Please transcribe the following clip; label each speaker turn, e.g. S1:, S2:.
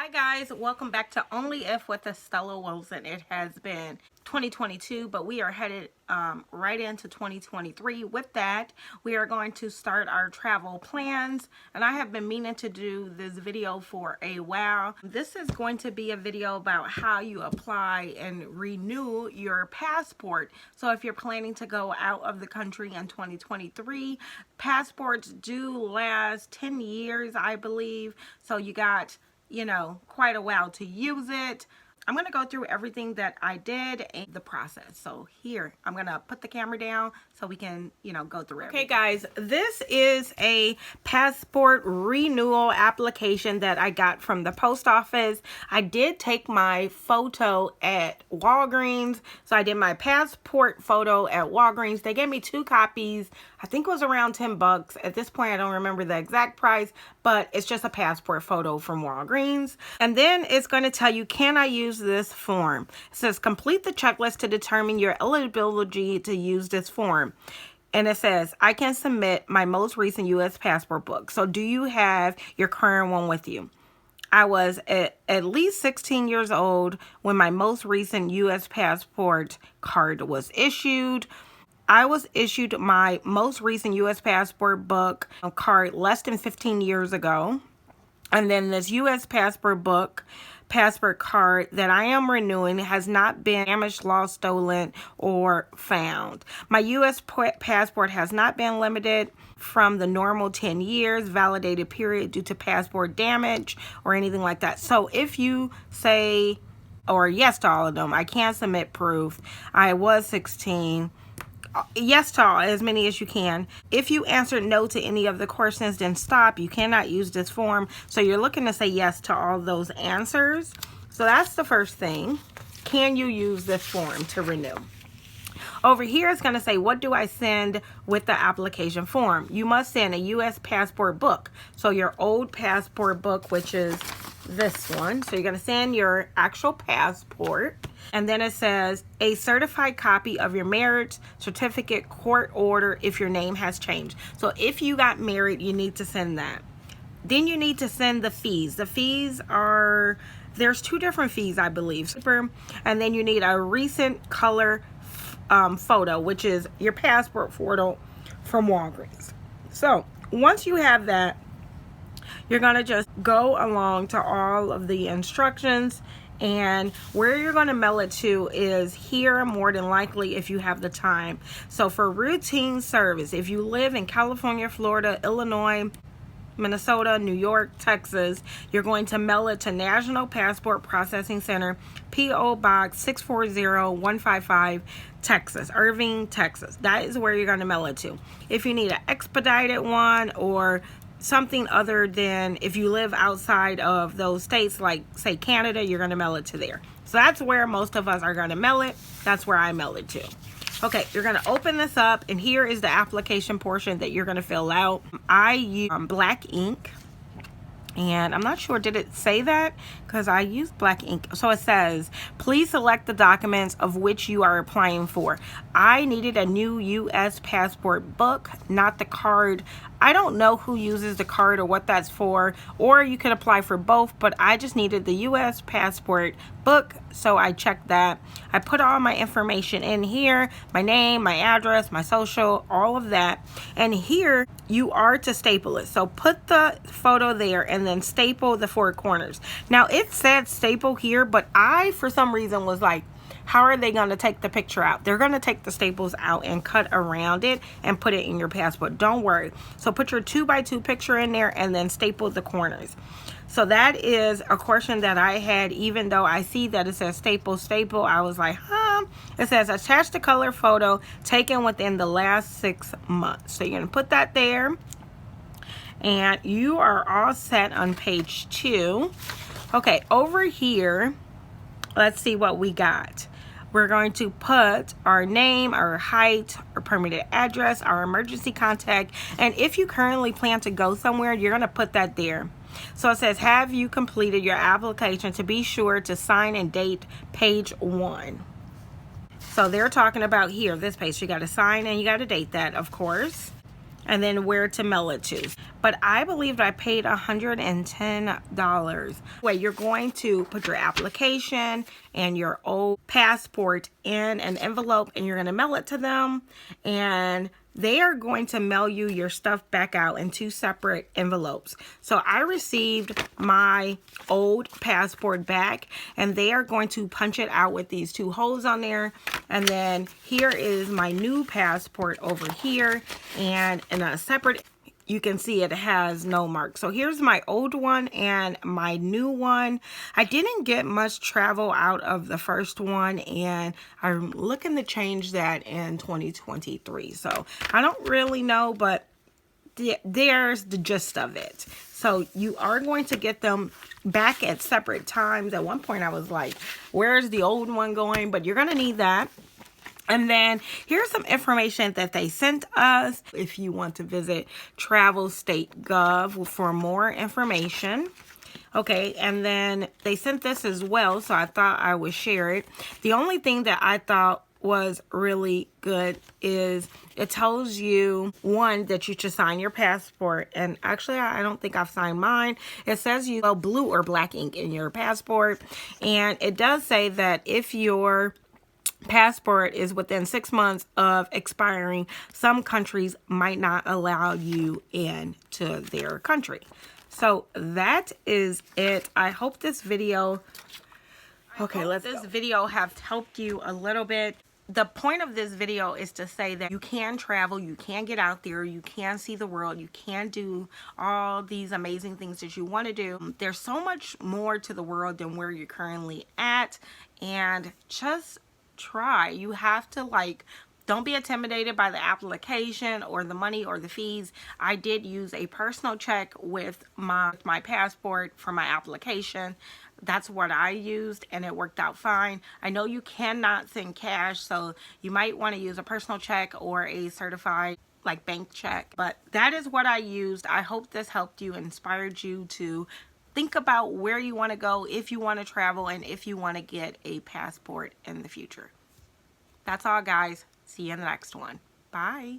S1: Hi guys, welcome back to Only If with Estella Wilson. It has been 2022, but we are headed right into 2023. With that, we are going to start our travel plans, and I have been meaning to do this video for a while. This is going to be a video about how you apply and renew your passport. So if you're planning to go out of the country in 2023, passports do last 10 years, I believe. So you got quite a while to use it. I'm going to go through everything that I did and the process. So here, I'm going to put the camera down so we can, go through everything. Okay, guys, this is a passport renewal application that I got from the post office. I did take my photo at Walgreens. So I did my passport photo at Walgreens. They gave me 2 copies. I think it was around $10. At this point, I don't remember the exact price, but it's just a passport photo from Walgreens. And then it's going to tell you, can I use this form? It says, complete the checklist to determine your eligibility to use this form. And it says, I can submit my most recent U.S. passport book. So do you have your current one with you? I was at least 16 years old when my most recent U.S. passport card was issued. I was issued my most recent U.S. passport book card less than 15 years ago. And then this U.S. passport card that I am renewing has not been damaged, lost, stolen, or found. My U.S. passport has not been limited from the normal 10 years validated period due to passport damage or anything like that. So if you say, or yes to all of them, I can submit proof. I was 16. Yes to all, as many as you can. If you answer no to any of the questions, then stop. You cannot use this form. So you're looking to say yes to all those answers. So that's the first thing. Can you use this form to renew? Over here, it's going to say, what do I send with the application form? You must send a U.S. passport book. So your old passport book, which is this one. So you're going to send your actual passport. And then it says a certified copy of your marriage certificate, court order if your name has changed. So if you got married, you need to send that. Then you need to send the fees. The fees are, there's 2 different fees, I believe. And then you need a recent color photo, which is your passport photo from Walgreens. So once you have that, you're going to just go along to all of the instructions, and where you're going to mail it to is here, more than likely, if you have the time. So for routine service, if you live in California, Florida, Illinois, Minnesota, New York, Texas, you're going to mail it to National Passport Processing Center, P.O. Box 640155, Texas, Irving, Texas. That is where you're going to mail it to. If you need an expedited one or something other than, if you live outside of those states, like say Canada, you're going to mail it to there. So that's where most of us are going to mail it. That's where I mail it to. Okay, you're going to open this up, and here is the application portion that you're going to fill out. I use black ink, and I'm not sure, did it say that? Because I used black ink. So it says, please select the documents of which you are applying for. I needed a new U.S. passport book, not the card. I don't know who uses the card or what that's for, or you could apply for both, but I just needed the U.S. passport book, so I checked that. I put all my information in here, my name, my address, my social, all of that. And here you are to staple it. So put the photo there and then staple the 4 corners. Now it said staple here, but I, for some reason, was like, how are they going to take the picture out? They're going to take the staples out and cut around it and put it in your passport. Don't worry. So put your 2x2 picture in there and then staple the corners. So that is a question that I had, even though I see that it says staple, I was like, It says attach the color photo taken within the last 6 months. So you're going to put that there. And you are all set on page 2. Okay, over here, let's see what we got. We're going to put our name, our height, our permanent address, our emergency contact, and if you currently plan to go somewhere, you're going to put that there. So it says, have you completed your application? To be sure to sign and date page 1. So they're talking about here, this page. You got to sign and you got to date that, of course. and then where to mail it to. But I believe I paid $110. Where you're going to put your application and your old passport in an envelope, and you're going to mail it to them, and they are going to mail you your stuff back out in 2 separate envelopes. So I received my old passport back, and they are going to punch it out with these 2 holes on there. And then here is my new passport over here, and in a separate, you can see it has no mark. So here's my old one and my new one. I didn't get much travel out of the first one, and I'm looking to change that in 2023. So I don't really know, but there's the gist of it. So you are going to get them back at separate times. At one point I was like, where's the old one going? But you're going to need that. And then here's some information that they sent us if you want to visit TravelState.gov for more information. Okay, and then they sent this as well, so I thought I would share it. The only thing that I thought was really good is it tells you, one, that you should sign your passport. And actually, I don't think I've signed mine. It says you have blue or black ink in your passport. And it does say that if your passport is within 6 months of expiring, some countries might not allow you into their country. So that is it. I hope this video, this video have helped you a little bit. The point of this video is to say that you can travel, you can get out there, you can see the world, you can do all these amazing things that you want to do. There's so much more to the world than where you're currently at, and just try. You have to, like, don't be intimidated by the application or the money or the fees. I did use a personal check with my passport for my application. That's what I used, and it worked out fine. I know you cannot send cash, so you might want to use a personal check or a certified like bank check, but that is what I used. I hope this helped you, inspired you to think about where you want to go, if you want to travel, and if you want to get a passport in the future. That's all, guys. See you in the next one. Bye.